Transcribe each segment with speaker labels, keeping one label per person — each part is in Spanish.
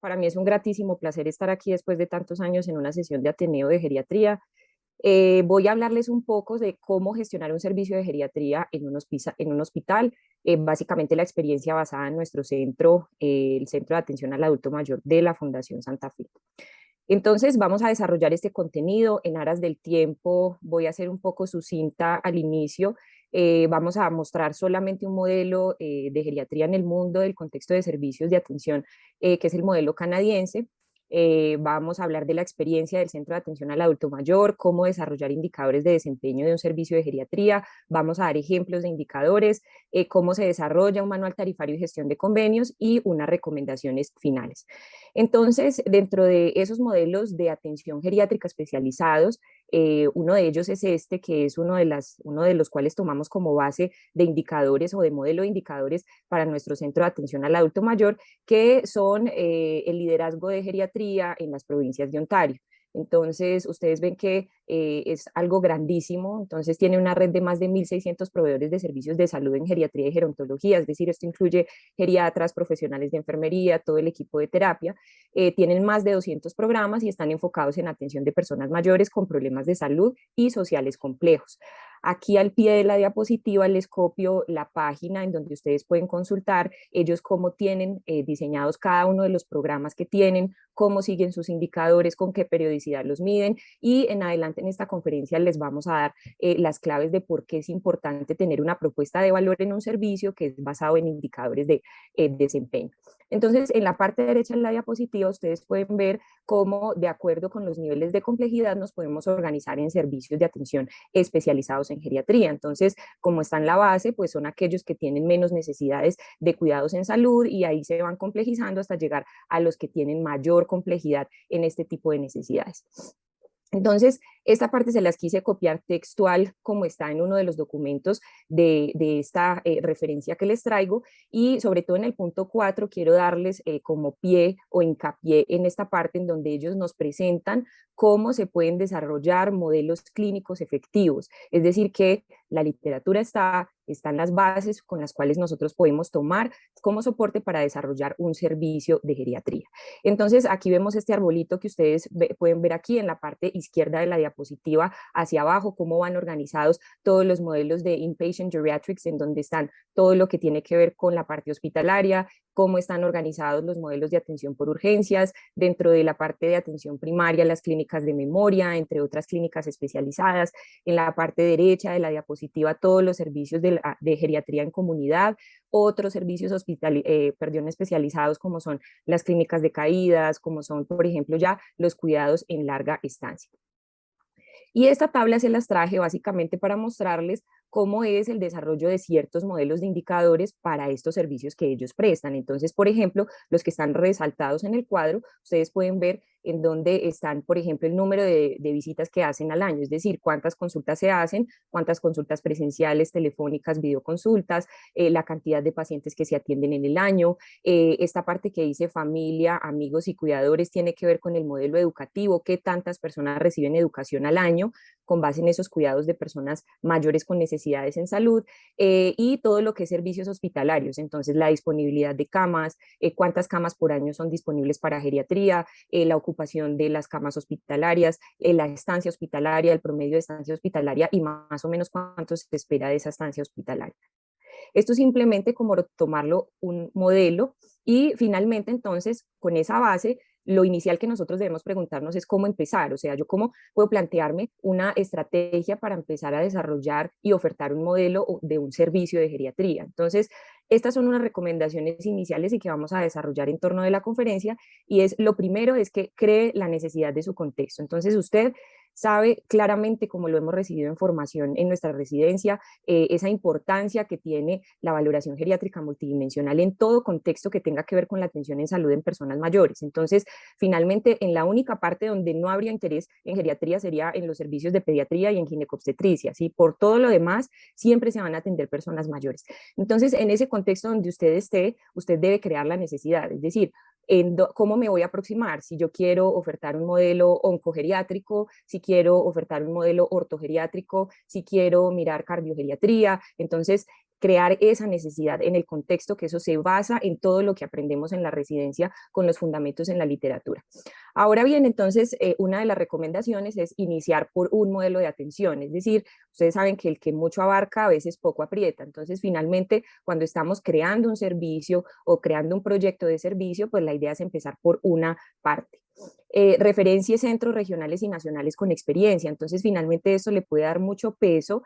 Speaker 1: Para mí es un gratísimo placer estar aquí después de tantos años en una sesión de Ateneo de Geriatría. Voy a hablarles un poco de cómo gestionar un servicio de geriatría en un hospital, básicamente la experiencia basada en nuestro centro, el Centro de Atención al Adulto Mayor de la Fundación Santa Fe. Entonces vamos a desarrollar este contenido en aras del tiempo. Voy a ser un poco sucinta al inicio. Vamos a mostrar solamente un modelo de geriatría en el mundo del contexto de servicios de atención, que es el modelo canadiense. Vamos a hablar de la experiencia del Centro de Atención al Adulto Mayor, cómo desarrollar indicadores de desempeño de un servicio de geriatría. Vamos a dar ejemplos de indicadores, cómo se desarrolla un manual tarifario y gestión de convenios y unas recomendaciones finales. Entonces, dentro de esos modelos de atención geriátrica especializados, uno de ellos es este, que es uno de los cuales tomamos como base de indicadores o de modelo de indicadores para nuestro Centro de Atención al Adulto Mayor, que son el liderazgo de geriatría en las provincias de Ontario. Entonces, ustedes ven que es algo grandísimo. Entonces, tiene una red de más de 1.600 proveedores de servicios de salud en geriatría y gerontología, es decir, esto incluye geriatras, profesionales de enfermería, todo el equipo de terapia. Tienen más de 200 programas y están enfocados en atención de personas mayores con problemas de salud y sociales complejos. Aquí al pie de la diapositiva les copio la página en donde ustedes pueden consultar ellos cómo tienen diseñados cada uno de los programas que tienen, cómo siguen sus indicadores, con qué periodicidad los miden, y en adelante en esta conferencia les vamos a dar las claves de por qué es importante tener una propuesta de valor en un servicio que es basado en indicadores de desempeño. Entonces, en la parte derecha de la diapositiva ustedes pueden ver cómo, de acuerdo con los niveles de complejidad, nos podemos organizar en servicios de atención especializados en geriatría. Entonces, como está en la base, pues son aquellos que tienen menos necesidades de cuidados en salud, y ahí se van complejizando hasta llegar a los que tienen mayor complejidad en este tipo de necesidades. Entonces, esta parte se las quise copiar textual como está en uno de los documentos de esta referencia que les traigo, y sobre todo en el punto 4 quiero darles como pie o hincapié en esta parte en donde ellos nos presentan cómo se pueden desarrollar modelos clínicos efectivos, es decir, que la literatura están las bases con las cuales nosotros podemos tomar como soporte para desarrollar un servicio de geriatría. Entonces, aquí vemos este arbolito que ustedes pueden ver aquí en la parte izquierda de la diapositiva hacia abajo, cómo van organizados todos los modelos de inpatient geriatrics, en donde están todo lo que tiene que ver con la parte hospitalaria, cómo están organizados los modelos de atención por urgencias, dentro de la parte de atención primaria, las clínicas de memoria, entre otras clínicas especializadas. En la parte derecha de la diapositiva, todos los servicios de geriatría en comunidad, otros servicios especializados como son las clínicas de caídas, como son, por ejemplo, ya los cuidados en larga estancia. Y esta tabla se las traje básicamente para mostrarles cómo es el desarrollo de ciertos modelos de indicadores para estos servicios que ellos prestan. Entonces, por ejemplo, los que están resaltados en el cuadro, ustedes pueden ver en dónde están, por ejemplo, el número de visitas que hacen al año, es decir, cuántas consultas se hacen, cuántas consultas presenciales, telefónicas, videoconsultas, la cantidad de pacientes que se atienden en el año. Esta parte que dice familia, amigos y cuidadores tiene que ver con el modelo educativo, qué tantas personas reciben educación al año con base en esos cuidados de personas mayores con necesidades en salud, y todo lo que es servicios hospitalarios. Entonces, la disponibilidad de camas, cuántas camas por año son disponibles para geriatría, la ocupación de las camas hospitalarias, la estancia hospitalaria, el promedio de estancia hospitalaria y más o menos cuánto se espera de esa estancia hospitalaria. Esto es simplemente como tomarlo un modelo, y finalmente entonces con esa base lo inicial que nosotros debemos preguntarnos es cómo empezar, o sea, yo cómo puedo plantearme una estrategia para empezar a desarrollar y ofertar un modelo de un servicio de geriatría. Entonces, estas son unas recomendaciones iniciales y que vamos a desarrollar en torno de la conferencia, y es lo primero es que cree la necesidad de su contexto. Entonces, usted sabe claramente, como lo hemos recibido en formación en nuestra residencia, esa importancia que tiene la valoración geriátrica multidimensional en todo contexto que tenga que ver con la atención en salud en personas mayores. Entonces, finalmente, en la única parte donde no habría interés en geriatría sería en los servicios de pediatría y en ginecobstetricia, ¿sí? Por todo lo demás, siempre se van a atender personas mayores. Entonces, en ese contexto donde usted esté, usted debe crear la necesidad, es decir, cómo me voy a aproximar, si yo quiero ofertar un modelo oncogeriátrico, si quiero ofertar un modelo ortogeriátrico, si quiero mirar cardiogeriatría. Entonces, crear esa necesidad en el contexto, que eso se basa en todo lo que aprendemos en la residencia con los fundamentos en la literatura. Ahora bien, entonces, una de las recomendaciones es iniciar por un modelo de atención, es decir, ustedes saben que el que mucho abarca a veces poco aprieta, entonces finalmente cuando estamos creando un servicio o creando un proyecto de servicio, pues la idea es empezar por una parte. Referencie centros regionales y nacionales con experiencia, entonces finalmente eso le puede dar mucho peso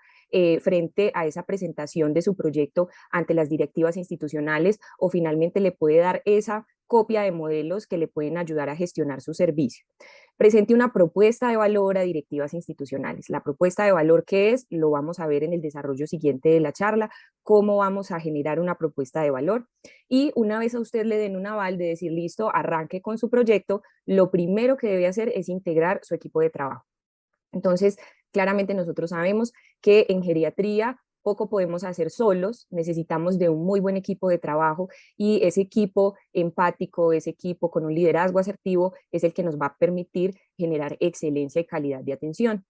Speaker 1: frente a esa presentación de su proyecto ante las directivas institucionales, o finalmente le puede dar esa copia de modelos que le pueden ayudar a gestionar su servicio. Presente una propuesta de valor a directivas institucionales. La propuesta de valor, ¿qué es? Lo vamos a ver en el desarrollo siguiente de la charla, cómo vamos a generar una propuesta de valor. Y una vez a usted le den un aval de decir, listo, arranque con su proyecto, lo primero que debe hacer es integrar su equipo de trabajo. Entonces, claramente nosotros sabemos que en geriatría poco podemos hacer solos, necesitamos de un muy buen equipo de trabajo, y ese equipo empático, ese equipo con un liderazgo asertivo es el que nos va a permitir generar excelencia y calidad de atención.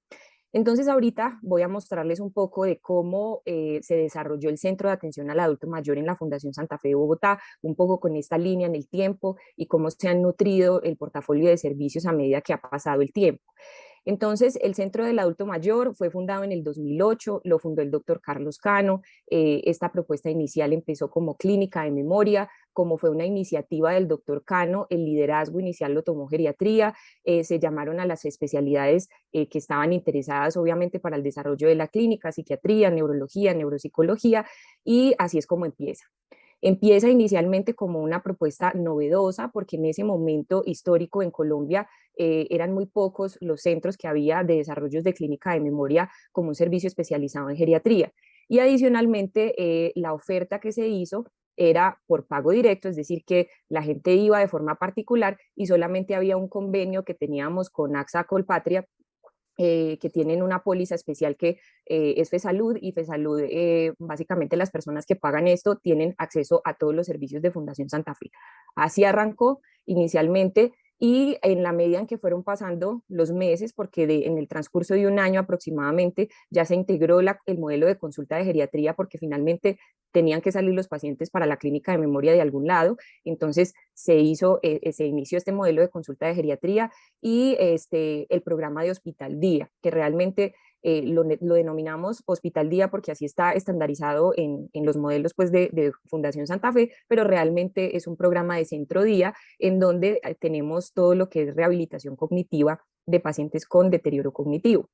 Speaker 1: Entonces ahorita voy a mostrarles un poco de cómo se desarrolló el Centro de Atención al Adulto Mayor en la Fundación Santa Fe de Bogotá, un poco con esta línea en el tiempo y cómo se han nutrido el portafolio de servicios a medida que ha pasado el tiempo. Entonces, el Centro del Adulto Mayor fue fundado en el 2008, lo fundó el doctor Carlos Cano. Esta propuesta inicial empezó como clínica de memoria, como fue una iniciativa del doctor Cano, el liderazgo inicial lo tomó geriatría, se llamaron a las especialidades que estaban interesadas obviamente para el desarrollo de la clínica, psiquiatría, neurología, neuropsicología, y así es como empieza. Empieza inicialmente como una propuesta novedosa, porque en ese momento histórico en Colombia eran muy pocos los centros que había de desarrollos de clínica de memoria como un servicio especializado en geriatría. Y adicionalmente, la oferta que se hizo era por pago directo, es decir, que la gente iba de forma particular y solamente había un convenio que teníamos con AXA Colpatria, que tienen una póliza especial que es FESalud, y FESalud, básicamente las personas que pagan esto tienen acceso a todos los servicios de Fundación Santa Fe. Así arrancó inicialmente, y en la medida en que fueron pasando los meses, porque en el transcurso de un año aproximadamente ya se integró el modelo de consulta de geriatría, porque finalmente tenían que salir los pacientes para la clínica de memoria de algún lado, entonces se inició este modelo de consulta de geriatría y el programa de Hospital Día, que realmente lo denominamos Hospital Día porque así está estandarizado en los modelos pues, de Fundación Santa Fe, pero realmente es un programa de centro día en donde tenemos todo lo que es rehabilitación cognitiva de pacientes con deterioro cognitivo.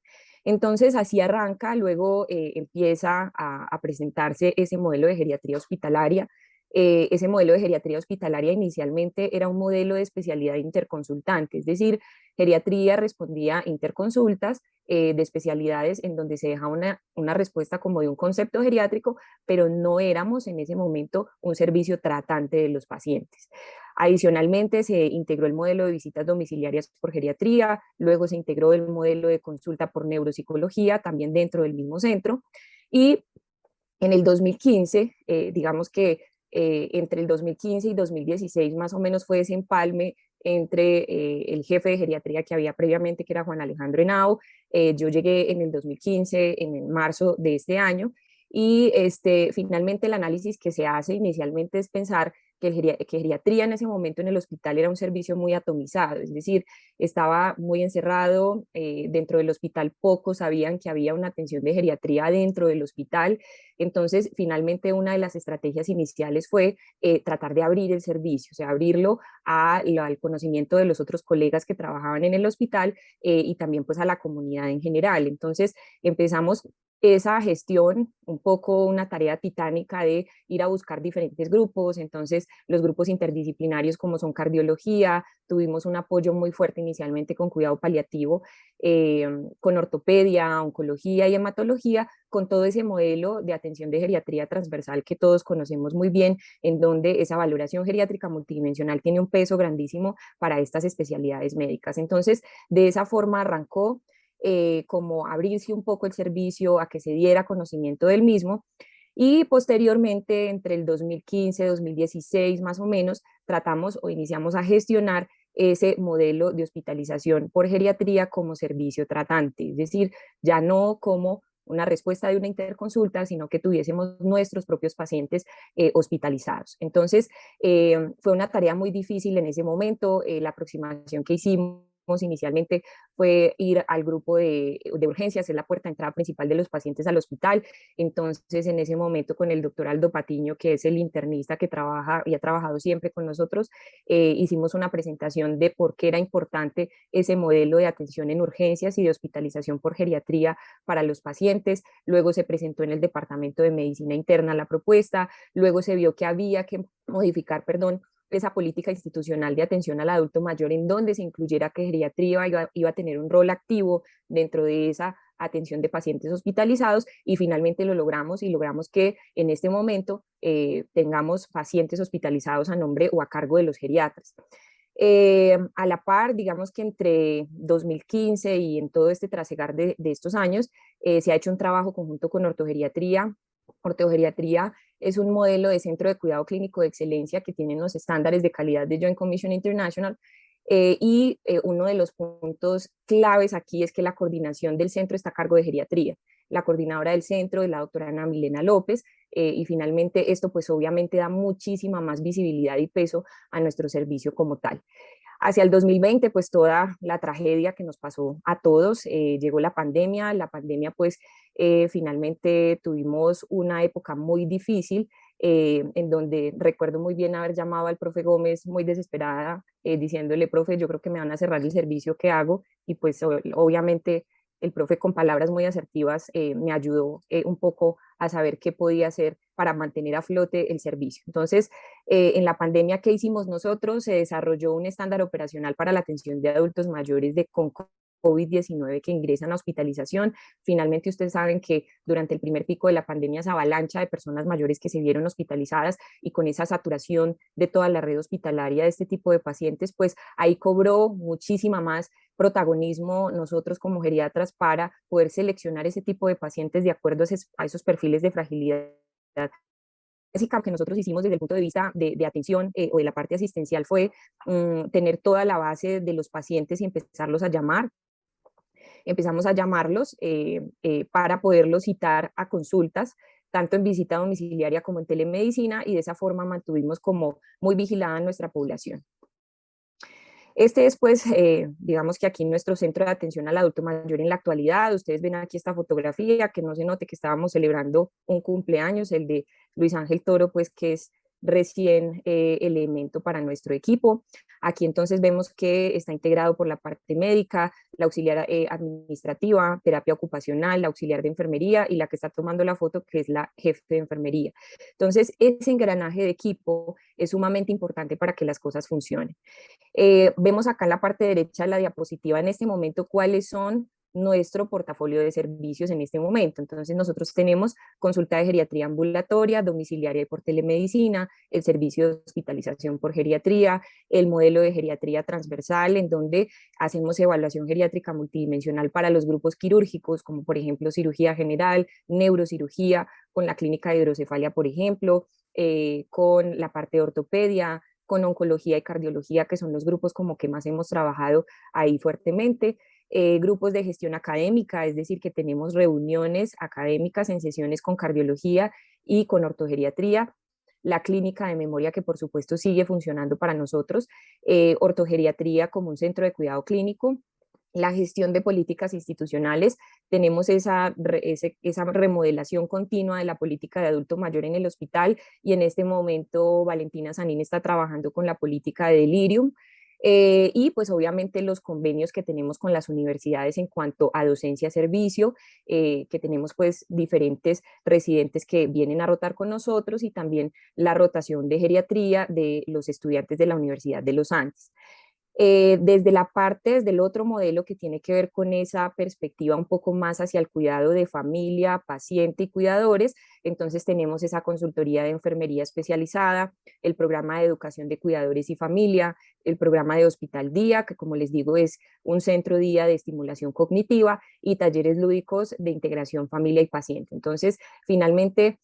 Speaker 1: Entonces así arranca, luego empieza a presentarse ese modelo de geriatría hospitalaria. Ese modelo de geriatría hospitalaria inicialmente era un modelo de especialidad interconsultante, es decir, geriatría respondía a interconsultas de especialidades en donde se deja una respuesta como de un concepto geriátrico, pero no éramos en ese momento un servicio tratante de los pacientes. Adicionalmente, se integró el modelo de visitas domiciliarias por geriatría, luego se integró el modelo de consulta por neuropsicología, también dentro del mismo centro, y en el 2015, digamos que entre el 2015 y 2016 más o menos fue ese empalme entre el jefe de geriatría que había previamente, que era Juan Alejandro Henao. Yo llegué en el 2015, en marzo de este año, y finalmente el análisis que se hace inicialmente es pensar que geriatría en ese momento en el hospital era un servicio muy atomizado, es decir, estaba muy encerrado dentro del hospital, pocos sabían que había una atención de geriatría dentro del hospital. Entonces, finalmente una de las estrategias iniciales fue tratar de abrir el servicio, o sea, abrirlo al conocimiento de los otros colegas que trabajaban en el hospital y también pues a la comunidad en general. Entonces, empezamos esa gestión, un poco una tarea titánica de ir a buscar diferentes grupos, entonces los grupos interdisciplinarios como son cardiología, tuvimos un apoyo muy fuerte inicialmente con cuidado paliativo, con ortopedia, oncología y hematología, con todo ese modelo de atención de geriatría transversal que todos conocemos muy bien, en donde esa valoración geriátrica multidimensional tiene un peso grandísimo para estas especialidades médicas. Entonces, de esa forma arrancó como abrirse un poco el servicio a que se diera conocimiento del mismo, y posteriormente entre el 2015, 2016 más o menos, tratamos o iniciamos a gestionar ese modelo de hospitalización por geriatría como servicio tratante, es decir, ya no como una respuesta de una interconsulta, sino que tuviésemos nuestros propios pacientes hospitalizados. Entonces, fue una tarea muy difícil en ese momento. La aproximación que hicimos inicialmente fue ir al grupo de urgencias, es la puerta de entrada principal de los pacientes al hospital. Entonces, en ese momento con el doctor Aldo Patiño, que es el internista que trabaja y ha trabajado siempre con nosotros, hicimos una presentación de por qué era importante ese modelo de atención en urgencias y de hospitalización por geriatría para los pacientes. Luego se presentó en el Departamento de Medicina Interna la propuesta, luego se vio que había que modificar, perdón, esa política institucional de atención al adulto mayor en donde se incluyera que geriatría iba a tener un rol activo dentro de esa atención de pacientes hospitalizados, y finalmente lo logramos, y logramos que en este momento tengamos pacientes hospitalizados a nombre o a cargo de los geriatras. A la par, digamos que entre 2015 y en todo este trasegar de estos años, se ha hecho un trabajo conjunto con ortogeriatría. Ortogeriatría es un modelo de centro de cuidado clínico de excelencia que tiene los estándares de calidad de Joint Commission International, uno de los puntos claves aquí es que la coordinación del centro está a cargo de geriatría. La coordinadora del centro es la doctora Ana Milena López, y finalmente esto pues obviamente da muchísima más visibilidad y peso a nuestro servicio como tal. Hacia el 2020, pues toda la tragedia que nos pasó a todos, llegó la pandemia pues finalmente tuvimos una época muy difícil, en donde recuerdo muy bien haber llamado al profe Gómez muy desesperada, diciéndole, profe, yo creo que me van a cerrar el servicio que hago, y pues obviamente el profe con palabras muy asertivas me ayudó un poco a saber qué podía hacer para mantener a flote el servicio. Entonces, en la pandemia, ¿qué hicimos nosotros? Se desarrolló un estándar operacional para la atención de adultos mayores con COVID-19 que ingresan a hospitalización. Finalmente, ustedes saben que durante el primer pico de la pandemia, esa avalancha de personas mayores que se vieron hospitalizadas, y con esa saturación de toda la red hospitalaria de este tipo de pacientes, pues ahí cobró muchísima más protagonismo nosotros como geriatras para poder seleccionar ese tipo de pacientes de acuerdo a esos perfiles de fragilidad que nosotros hicimos desde el punto de vista de atención o de la parte asistencial fue tener toda la base de los pacientes y empezarlos a llamar. Empezamos a llamarlos para poderlos citar a consultas, tanto en visita domiciliaria como en telemedicina, y de esa forma mantuvimos como muy vigilada nuestra población. Este es, pues, digamos que aquí nuestro centro de atención al adulto mayor en la actualidad. Ustedes ven aquí esta fotografía, que no se note que estábamos celebrando un cumpleaños, el de Luis Ángel Toro, pues, que es recién elemento para nuestro equipo. Aquí entonces vemos que está integrado por la parte médica, la auxiliar administrativa, terapia ocupacional, la auxiliar de enfermería y la que está tomando la foto, que es la jefe de enfermería. Entonces, ese engranaje de equipo es sumamente importante para que las cosas funcionen. Vemos acá en la parte derecha de la diapositiva en este momento cuáles son nuestro portafolio de servicios en este momento. Entonces nosotros tenemos consulta de geriatría ambulatoria, domiciliaria y por telemedicina, el servicio de hospitalización por geriatría, el modelo de geriatría transversal en donde hacemos evaluación geriátrica multidimensional para los grupos quirúrgicos, como por ejemplo cirugía general, neurocirugía, con la clínica de hidrocefalia, por ejemplo, con la parte de ortopedia, con oncología y cardiología, que son los grupos como que más hemos trabajado ahí fuertemente. Grupos de gestión académica, es decir, que tenemos reuniones académicas en sesiones con cardiología y con ortogeriatría. La clínica de memoria, que por supuesto sigue funcionando para nosotros. Ortogeriatría como un centro de cuidado clínico. La gestión de políticas institucionales, tenemos esa remodelación continua de la política de adulto mayor en el hospital, y en este momento Valentina Sanín está trabajando con la política de delirium, y pues obviamente los convenios que tenemos con las universidades en cuanto a docencia-servicio, que tenemos pues diferentes residentes que vienen a rotar con nosotros, y también la rotación de geriatría de los estudiantes de la Universidad de los Andes. Desde el otro modelo que tiene que ver con esa perspectiva un poco más hacia el cuidado de familia, paciente y cuidadores, entonces tenemos esa consultoría de enfermería especializada, el programa de educación de cuidadores y familia, el programa de Hospital Día, que como les digo es un centro día de estimulación cognitiva, y talleres lúdicos de integración familia y paciente. Entonces, finalmente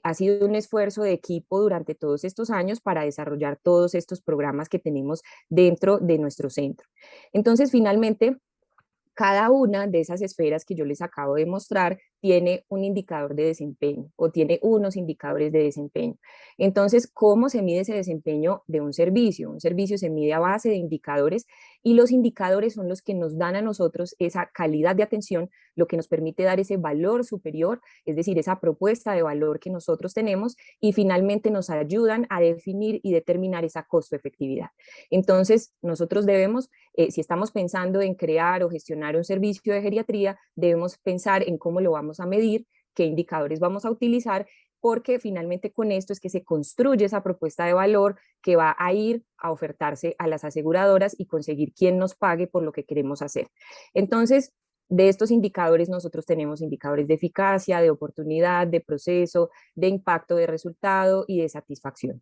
Speaker 1: ha sido un esfuerzo de equipo durante todos estos años para desarrollar todos estos programas que tenemos dentro de nuestro centro. Entonces, finalmente, cada una de esas esferas que yo les acabo de mostrar tiene un indicador de desempeño o tiene unos indicadores de desempeño. Entonces, ¿cómo se mide ese desempeño de un servicio? Un servicio se mide a base de indicadores y los indicadores son los que nos dan a nosotros esa calidad de atención, lo que nos permite dar ese valor superior, es decir, esa propuesta de valor que nosotros tenemos y finalmente nos ayudan a definir y determinar esa costo-efectividad. Entonces, nosotros debemos, si estamos pensando en crear o gestionar un servicio de geriatría, debemos pensar en cómo lo vamos a medir, qué indicadores vamos a utilizar, porque finalmente con esto es que se construye esa propuesta de valor que va a ir a ofertarse a las aseguradoras y conseguir quien nos pague por lo que queremos hacer. Entonces, de estos indicadores nosotros tenemos indicadores de eficacia, de oportunidad, de proceso, de impacto de resultado y de satisfacción.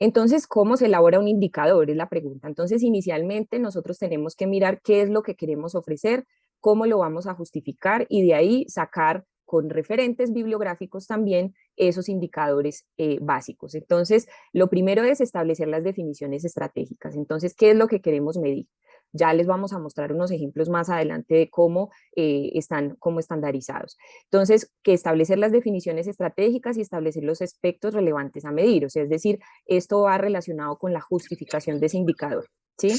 Speaker 1: Entonces, ¿cómo se elabora un indicador? Es la pregunta. Entonces, inicialmente nosotros tenemos que mirar qué es lo que queremos ofrecer, cómo lo vamos a justificar y de ahí sacar con referentes bibliográficos también esos indicadores básicos. Entonces, lo primero es establecer las definiciones estratégicas. Entonces, ¿qué es lo que queremos medir? Ya les vamos a mostrar unos ejemplos más adelante de cómo están como estandarizados. Entonces, que establecer las definiciones estratégicas y establecer los aspectos relevantes a medir, o sea, es decir, esto va relacionado con la justificación de ese indicador, ¿sí?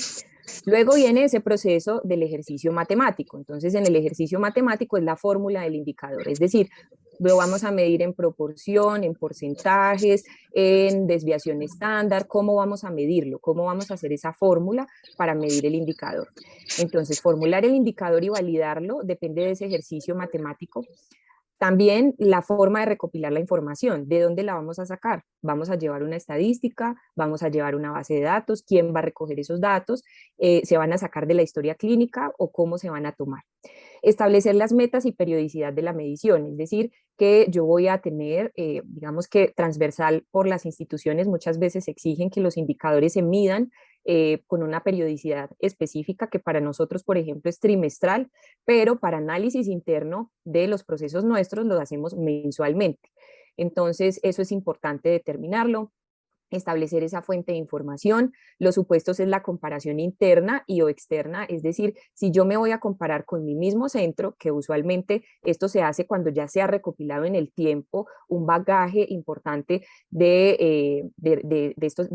Speaker 1: Luego viene ese proceso del ejercicio matemático. Entonces, en el ejercicio matemático es la fórmula del indicador, es decir, lo vamos a medir en proporción, en porcentajes, en desviación estándar, ¿cómo vamos a medirlo? ¿Cómo vamos a hacer esa fórmula para medir el indicador? Entonces, formular el indicador y validarlo depende de ese ejercicio matemático. También la forma de recopilar la información, ¿de dónde la vamos a sacar? Vamos a llevar una estadística, vamos a llevar una base de datos, ¿quién va a recoger esos datos? ¿Se van a sacar de la historia clínica o cómo se van a tomar? Establecer las metas y periodicidad de la medición, es decir, que yo voy a tener, digamos que transversal por las instituciones, muchas veces exigen que los indicadores se midan con una periodicidad específica que para nosotros, por ejemplo, es trimestral, pero para análisis interno de los procesos nuestros lo hacemos mensualmente. Entonces, eso es importante determinarlo. Establecer esa fuente de información. Los supuestos es la comparación interna y o externa, es decir, si yo me voy a comparar con mi mismo centro, que usualmente esto se hace cuando ya se ha recopilado en el tiempo un bagaje importante de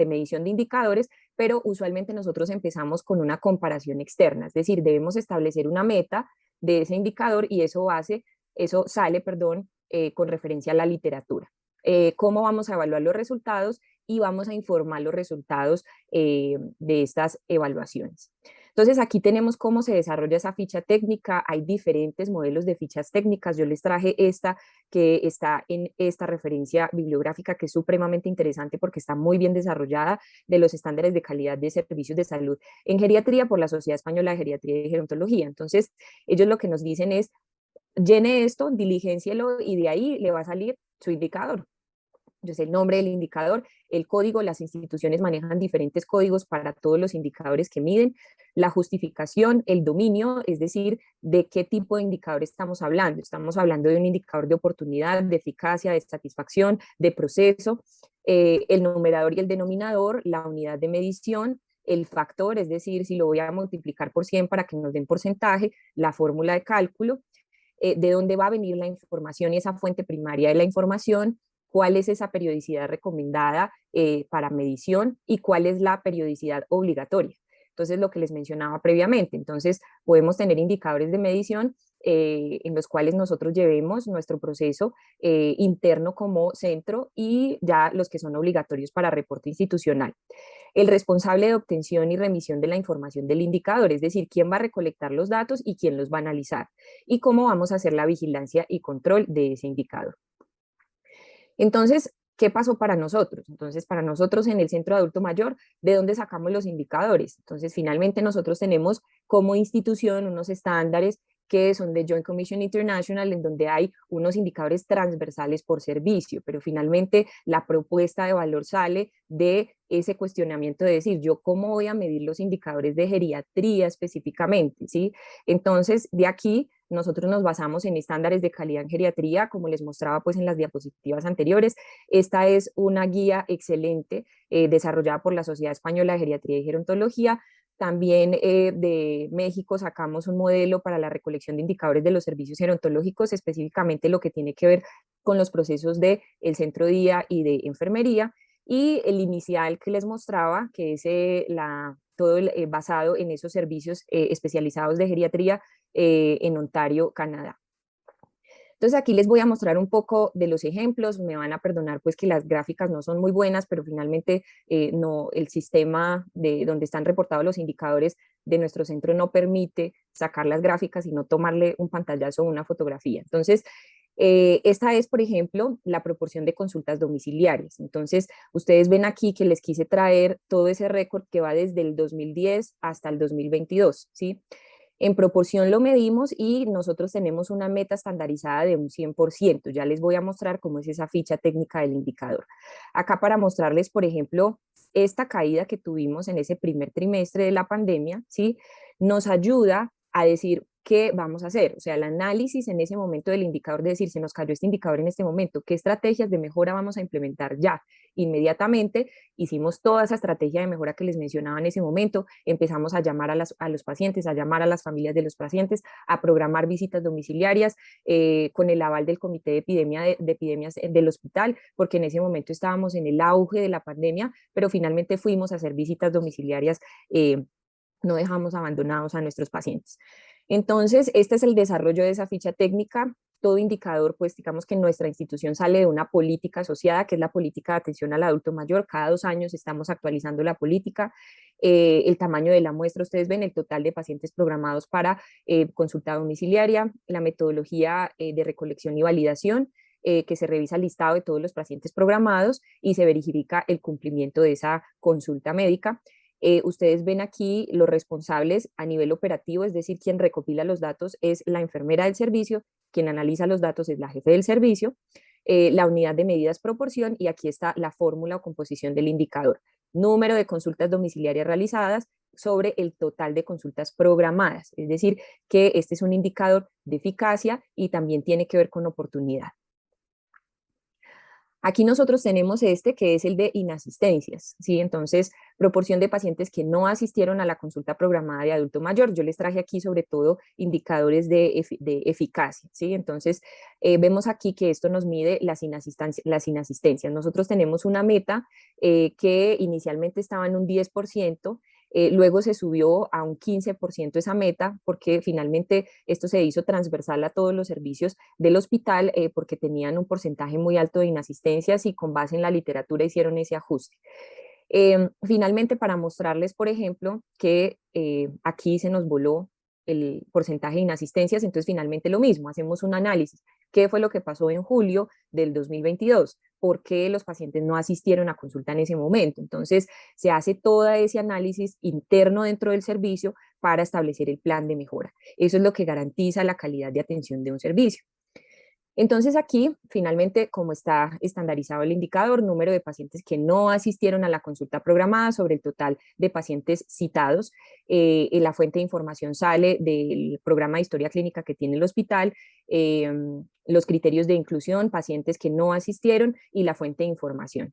Speaker 1: medición de indicadores, pero usualmente nosotros empezamos con una comparación externa, es decir, debemos establecer una meta de ese indicador y eso sale, perdón, con referencia a la literatura. ¿Cómo vamos a evaluar los resultados? Y vamos a informar los resultados de estas evaluaciones. Entonces aquí tenemos cómo se desarrolla esa ficha técnica, hay diferentes modelos de fichas técnicas, yo les traje esta que está en esta referencia bibliográfica que es supremamente interesante porque está muy bien desarrollada de los estándares de calidad de servicios de salud en geriatría por la Sociedad Española de Geriatría y Gerontología. Entonces ellos lo que nos dicen es, llene esto, diligéncielo y de ahí le va a salir su indicador. Entonces, el nombre del indicador, el código, las instituciones manejan diferentes códigos para todos los indicadores que miden, la justificación, el dominio, es decir, de qué tipo de indicador estamos hablando. Estamos hablando de un indicador de oportunidad, de eficacia, de satisfacción, de proceso, el numerador y el denominador, la unidad de medición, el factor, es decir, si lo voy a multiplicar por 100 para que nos den porcentaje, la fórmula de cálculo, de dónde va a venir la información y esa fuente primaria de la información, cuál es esa periodicidad recomendada para medición y cuál es la periodicidad obligatoria. Entonces, lo que les mencionaba previamente, entonces podemos tener indicadores de medición en los cuales nosotros llevemos nuestro proceso interno como centro y ya los que son obligatorios para reporte institucional. El responsable de obtención y remisión de la información del indicador, es decir, quién va a recolectar los datos y quién los va a analizar y cómo vamos a hacer la vigilancia y control de ese indicador. Entonces, ¿qué pasó para nosotros? Entonces, para nosotros en el Centro de Adulto Mayor, ¿de dónde sacamos los indicadores? Entonces, finalmente nosotros tenemos como institución unos estándares que son de Joint Commission International, en donde hay unos indicadores transversales por servicio, pero finalmente la propuesta de valor sale de ese cuestionamiento de decir, yo cómo voy a medir los indicadores de geriatría específicamente, ¿sí? Entonces, de aquí nosotros nos basamos en estándares de calidad en geriatría, como les mostraba pues en las diapositivas anteriores. Esta es una guía excelente desarrollada por la Sociedad Española de Geriatría y Gerontología, También de México sacamos un modelo para la recolección de indicadores de los servicios gerontológicos, específicamente lo que tiene que ver con los procesos del centro día y de enfermería, y el inicial que les mostraba, que es basado en esos servicios especializados de geriatría en Ontario, Canadá. Entonces aquí les voy a mostrar un poco de los ejemplos, me van a perdonar pues que las gráficas no son muy buenas, pero finalmente no, el sistema de donde están reportados los indicadores de nuestro centro no permite sacar las gráficas y no tomarle un pantallazo o una fotografía. Entonces, esta es, por ejemplo, la proporción de consultas domiciliarias. Entonces, ustedes ven aquí que les quise traer todo ese récord que va desde el 2010 hasta el 2022, ¿sí? En proporción lo medimos y nosotros tenemos una meta estandarizada de un 100%. Ya les voy a mostrar cómo es esa ficha técnica del indicador. Acá para mostrarles, por ejemplo, esta caída que tuvimos en ese primer trimestre de la pandemia, ¿sí? Nos ayuda a decir qué vamos a hacer. O sea, el análisis en ese momento del indicador, de decir, se nos cayó este indicador en este momento, qué estrategias de mejora vamos a implementar ya. Inmediatamente hicimos toda esa estrategia de mejora que les mencionaba en ese momento, empezamos a llamar a los pacientes, a llamar a las familias de los pacientes, a programar visitas domiciliarias con el aval del Comité de Epidemias del hospital, porque en ese momento estábamos en el auge de la pandemia, pero finalmente fuimos a hacer visitas domiciliarias, no dejamos abandonados a nuestros pacientes. Entonces, este es el desarrollo de esa ficha técnica. Todo indicador, pues digamos que nuestra institución sale de una política asociada, que es la política de atención al adulto mayor. Cada 2 años estamos actualizando la política. El tamaño de la muestra, ustedes ven el total de pacientes programados para consulta domiciliaria, la metodología de recolección y validación, que se revisa el listado de todos los pacientes programados y se verifica el cumplimiento de esa consulta médica. Ustedes ven aquí los responsables a nivel operativo, es decir, quien recopila los datos es la enfermera del servicio, quien analiza los datos es la jefe del servicio, la unidad de medidas proporción, y aquí está la fórmula o composición del indicador. Número de consultas domiciliarias realizadas sobre el total de consultas programadas, es decir, que este es un indicador de eficacia y también tiene que ver con oportunidad. Aquí nosotros tenemos este que es el de inasistencias, ¿sí? Entonces, proporción de pacientes que no asistieron a la consulta programada de adulto mayor. Yo les traje aquí sobre todo indicadores de eficacia, ¿sí? Entonces, vemos aquí que esto nos mide las inasistencias. Nosotros tenemos una meta que inicialmente estaba en un 10%, luego se subió a un 15% esa meta, porque finalmente esto se hizo transversal a todos los servicios del hospital, porque tenían un porcentaje muy alto de inasistencias y con base en la literatura hicieron ese ajuste. Finalmente, para mostrarles, por ejemplo, que aquí se nos voló el porcentaje de inasistencias, entonces finalmente lo mismo, hacemos un análisis. ¿Qué fue lo que pasó en julio del 2022? ¿Por qué los pacientes no asistieron a consulta en ese momento? Entonces se hace todo ese análisis interno dentro del servicio para establecer el plan de mejora. Eso es lo que garantiza la calidad de atención de un servicio. Entonces aquí, finalmente, como está estandarizado el indicador, número de pacientes que no asistieron a la consulta programada sobre el total de pacientes citados, la fuente de información sale del programa de historia clínica que tiene el hospital, los criterios de inclusión, pacientes que no asistieron y la fuente de información.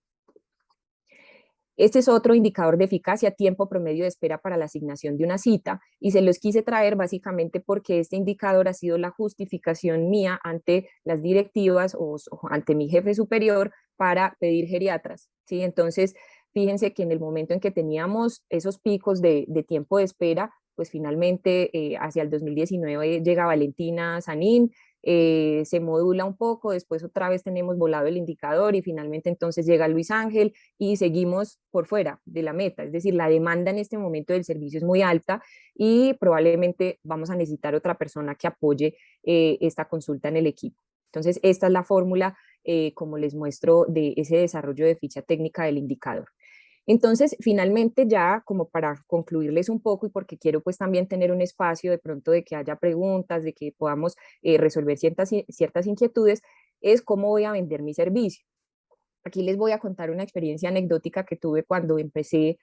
Speaker 1: Este es otro indicador de eficacia, tiempo promedio de espera para la asignación de una cita, y se los quise traer básicamente porque este indicador ha sido la justificación mía ante las directivas o ante mi jefe superior para pedir geriatras, ¿sí? Entonces, fíjense que en el momento en que teníamos esos picos de tiempo de espera, pues finalmente hacia el 2019 llega Valentina Sanín, se modula un poco, después otra vez tenemos volado el indicador y finalmente entonces llega Luis Ángel y seguimos por fuera de la meta, es decir, la demanda en este momento del servicio es muy alta y probablemente vamos a necesitar otra persona que apoye esta consulta en el equipo. Entonces, esta es la fórmula, como les muestro, de ese desarrollo de ficha técnica del indicador. Entonces, finalmente ya como para concluirles un poco y porque quiero pues también tener un espacio de pronto de que haya preguntas, de que podamos resolver ciertas inquietudes, es cómo voy a vender mi servicio. Aquí les voy a contar una experiencia anecdótica que tuve cuando empecé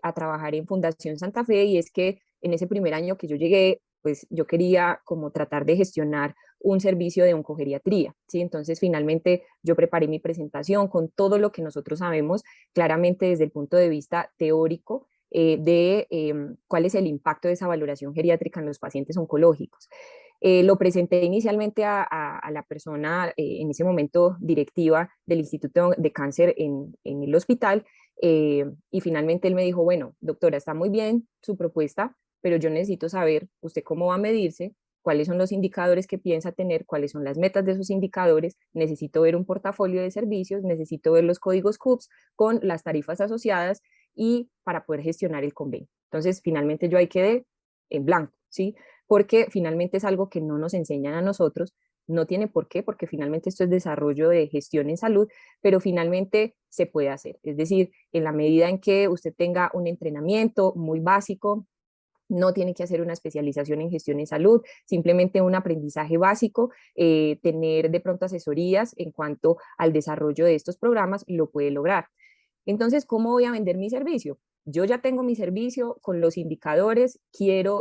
Speaker 1: a trabajar en Fundación Santa Fe, y es que en ese primer año que yo llegué, pues yo quería como tratar de gestionar un servicio de oncogeriatría, ¿sí? Entonces finalmente yo preparé mi presentación con todo lo que nosotros sabemos claramente desde el punto de vista teórico, cuál es el impacto de esa valoración geriátrica en los pacientes oncológicos. Lo presenté inicialmente a la persona, en ese momento directiva del Instituto de Cáncer en el hospital, y finalmente él me dijo, bueno, doctora, está muy bien su propuesta, pero yo necesito saber usted cómo va a medirse, cuáles son los indicadores que piensa tener, cuáles son las metas de esos indicadores, necesito ver un portafolio de servicios, necesito ver los códigos CUPS con las tarifas asociadas y para poder gestionar el convenio. Entonces, finalmente yo ahí quedé en blanco, ¿sí? Porque finalmente es algo que no nos enseñan a nosotros, no tiene por qué, porque finalmente esto es desarrollo de gestión en salud, pero finalmente se puede hacer. Es decir, en la medida en que usted tenga un entrenamiento muy básico, no tiene que hacer una especialización en gestión en salud, simplemente un aprendizaje básico, tener de pronto asesorías en cuanto al desarrollo de estos programas, lo puede lograr. Entonces, ¿cómo voy a vender mi servicio? Yo ya tengo mi servicio con los indicadores,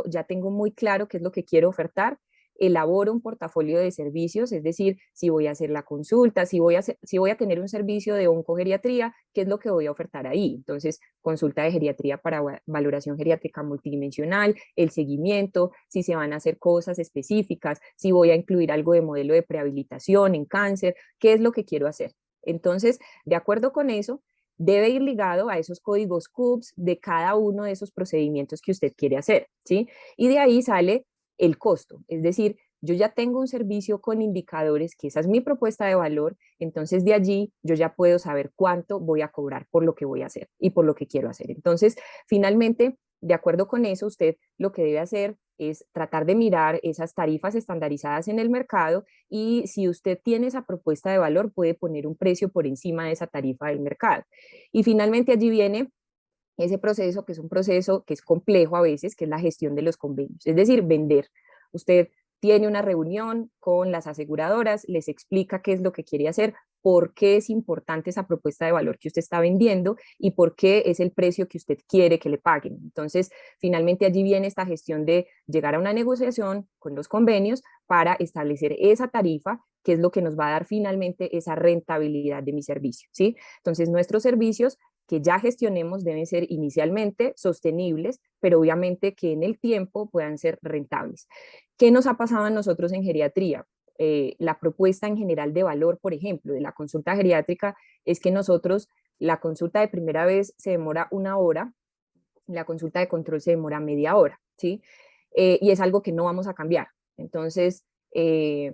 Speaker 1: ya tengo muy claro qué es lo que quiero ofertar, elaboro un portafolio de servicios, es decir, si voy a hacer la consulta, si voy a tener un servicio de oncogeriatría, ¿qué es lo que voy a ofertar ahí? Entonces, consulta de geriatría para valoración geriátrica multidimensional, el seguimiento, si se van a hacer cosas específicas, si voy a incluir algo de modelo de prehabilitación en cáncer, ¿qué es lo que quiero hacer? Entonces, de acuerdo con eso, debe ir ligado a esos códigos CUPS de cada uno de esos procedimientos que usted quiere hacer, ¿sí? Y de ahí sale el costo, es decir, yo ya tengo un servicio con indicadores, que esa es mi propuesta de valor, entonces de allí yo ya puedo saber cuánto voy a cobrar por lo que voy a hacer y por lo que quiero hacer. Entonces, finalmente, de acuerdo con eso, usted lo que debe hacer es tratar de mirar esas tarifas estandarizadas en el mercado y si usted tiene esa propuesta de valor, puede poner un precio por encima de esa tarifa del mercado. Y finalmente allí viene ese proceso, que es un proceso que es complejo a veces, que es la gestión de los convenios, es decir, vender. Usted tiene una reunión con las aseguradoras, les explica qué es lo que quiere hacer, por qué es importante esa propuesta de valor que usted está vendiendo y por qué es el precio que usted quiere que le paguen. Entonces, finalmente allí viene esta gestión de llegar a una negociación con los convenios para establecer esa tarifa, que es lo que nos va a dar finalmente esa rentabilidad de mi servicio, ¿sí? Entonces, nuestros servicios que ya gestionemos deben ser inicialmente sostenibles, pero obviamente que en el tiempo puedan ser rentables. ¿Qué nos ha pasado a nosotros en geriatría? La propuesta en general de valor, por ejemplo, de la consulta geriátrica es que nosotros, la consulta de primera vez se demora 1 hora, la consulta de control se demora media hora, ¿sí? Y es algo que no vamos a cambiar. Entonces,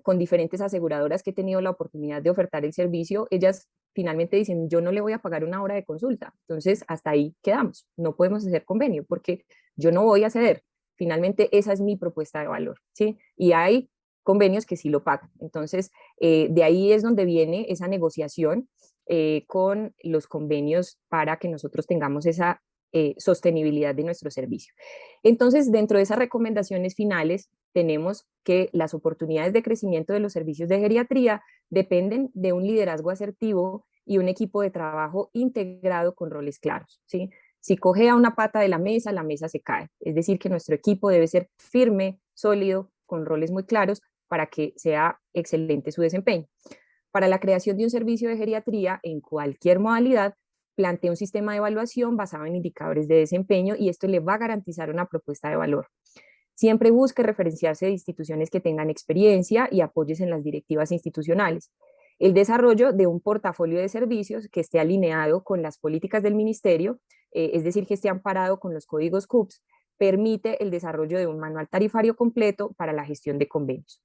Speaker 1: con diferentes aseguradoras que he tenido la oportunidad de ofertar el servicio, ellas finalmente dicen, yo no le voy a pagar 1 hora de consulta. Entonces, hasta ahí quedamos. No podemos hacer convenio porque yo no voy a ceder. Finalmente, esa es mi propuesta de valor, ¿sí? Y hay convenios que sí lo pagan. Entonces, de ahí es donde viene esa negociación con los convenios para que nosotros tengamos esa sostenibilidad de nuestro servicio. Entonces, dentro de esas recomendaciones finales, tenemos que las oportunidades de crecimiento de los servicios de geriatría dependen de un liderazgo asertivo y un equipo de trabajo integrado con roles claros, ¿sí? Si coge a una pata de la mesa se cae. Es decir, que nuestro equipo debe ser firme, sólido, con roles muy claros para que sea excelente su desempeño. Para la creación de un servicio de geriatría en cualquier modalidad, plantea un sistema de evaluación basado en indicadores de desempeño y esto le va a garantizar una propuesta de valor. Siempre busque referenciarse de instituciones que tengan experiencia y apoyes en las directivas institucionales. El desarrollo de un portafolio de servicios que esté alineado con las políticas del ministerio, es decir, que esté amparado con los códigos CUPS, permite el desarrollo de un manual tarifario completo para la gestión de convenios.